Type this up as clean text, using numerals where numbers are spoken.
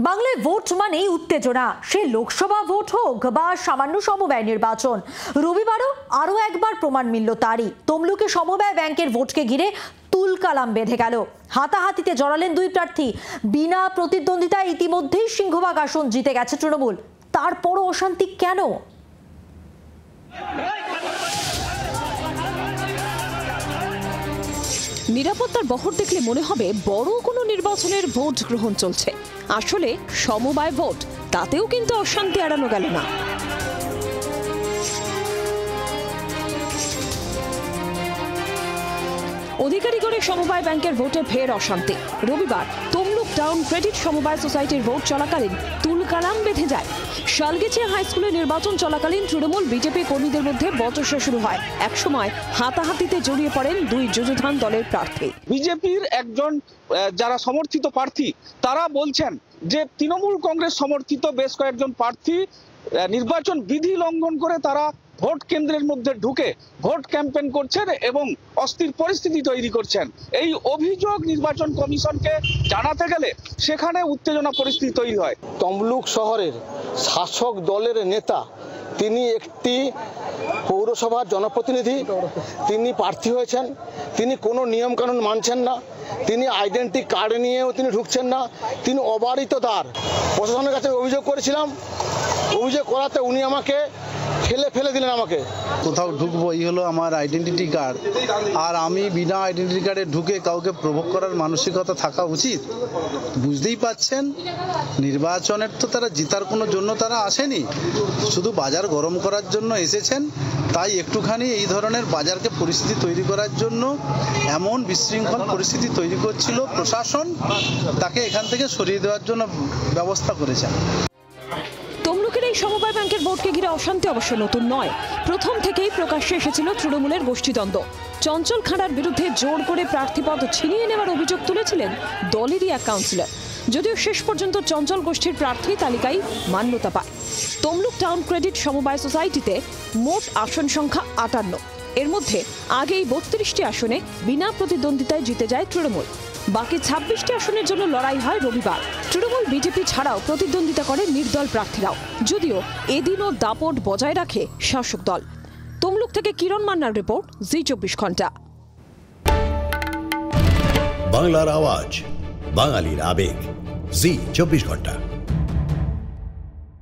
বাংলায় ভোট মানেই উত্তেজনা, সে লোকসভা ভোট হোক বা সামান্য সমবায় নির্বাচন। রবিবারও আরও একবার প্রমাণ মিলল তারই। তমলুকে সমবায় ব্যাংকের ভোটকে ঘিরে তুলকালাম বেঁধে গেল। হাতাহাতিতে জড়ালেন দুই প্রার্থী। বিনা প্রতিদ্বন্দ্বিতায় ইতিমধ্যেই সিংহভাগ আসন জিতে গেছে তৃণমূল। তারপরও অশান্তি কেন? নিরাপত্তার বহর দেখলে মনে হবে বড় কোনো নির্বাচনের ভোট গ্রহণ চলছে। আসলে সমবায় ভোট, তাতেও কিন্তু অশান্তি এড়ানো গেল না। অধিকারীগড়ে সমবায় ব্যাংকের ভোটে ফের অশান্তি। রবিবার তমলুক টাউন ক্রেডিট সমবায় সোসাইটির ভোট চলাকালীন তুলকালাম বেঁধে যায়। শালগেছিয়া হাই স্কুলে নির্বাচন চলাকালীন তৃণমূল বিজেপি কর্মীদের মধ্যে বচসা শুরু হয়। একসময় হাতাহাতিতে জড়িয়ে পড়েন দুই যুযুধান দলের প্রার্থী। বিজেপির একজন যারা সমর্থিত প্রার্থী তারা বলছেন যে তৃণমূল কংগ্রেস সমর্থিত বেশ কয়েকজন প্রার্থী নির্বাচন বিধি লঙ্ঘন করে তারা ভোট কেন্দ্রের মধ্যে ঢুকে ভোট ক্যাম্পেইন করছেন এবং অস্থির পরিস্থিতি তৈরি করছেন। এই অভিযোগ নির্বাচন কমিশনকে জানাতে গেলে সেখানে উত্তেজনা পরিস্থিতি তৈরি হয়। তমলুক শহরের শাসক দলের নেতা, তিনি একটি পৌরসভার জনপ্রতিনিধি, তিনি প্রার্থী হয়েছেন, তিনি কোনো নিয়মকানুন মানছেন না, তিনি আইডেন্টি কার্ড নিয়েও তিনি ঢুকছেন না, তিনি অবারিত দ্বার। প্রশাসনের কাছে অভিযোগ করেছিলাম, অভিযোগ করাতে উনি আমাকে ফেলে দিলেন। আমাকে কোথাও ঢুকবো এই হলো আমার আইডেন্টিটি কার্ড, আর আমি বিনা আইডেন্টিটি কার্ডে ঢুকে কাউকে প্রভোগ করার মানসিকতা থাকা উচিত? বুঝতেই পাচ্ছেন নির্বাচনের তো তারা জেতার কোনো জন্য তারা আসেনি, শুধু বাজার গরম করার জন্য এসেছেন। তাই একটুখানি এই ধরনের বাজারকে পরিস্থিতি তৈরি করার জন্য এমন বিশৃঙ্খল পরিস্থিতি তৈরি করছিল প্রশাসন, তাকে এখান থেকে সরিয়ে দেওয়ার জন্য ব্যবস্থা করেছেন। তমলুকের এই সমবায় ব্যাংকের ভোটকে ঘিরে অশান্তি অবশ্য নতুন নয়। প্রথম থেকেই প্রকাশ্যে এসেছিল তৃণমূলের গোষ্ঠীদ্বন্দ্ব। চঞ্চল খাঁড়ার বিরুদ্ধে জোর করে প্রার্থীপদ ছিনিয়ে নেওয়ার অভিযোগ তুলেছিলেন দলেরই এক কাউন্সিলর। যদিও শেষ পর্যন্ত চঞ্চল গোষ্ঠীর প্রার্থী তালিকায় মান্যতা পায়। তমলুক টাউন ক্রেডিট সমবায় সোসাইটিতে মোট আসন সংখ্যা 58। এর মধ্যে আগেই 32টি আসনে বিনা প্রতিদ্বন্দ্বিতায় জিতে যায় তৃণমূল। বাকি 26টি আসনের জন্য লড়াই হয় রবিবার। তৃণমূল বিজেপি ছাড়াও প্রতিদ্বন্দ্বিতা করে নির্দল প্রার্থীরাও, যদিও এদিনও দাপট বজায় রাখে শাসক দল। তমলুক থেকে কিরণ মান্নার রিপোর্ট, জি24 ঘন্টা। বাংলার আওয়াজ, বাঙালির আবেগ, জি24 ঘন্টা।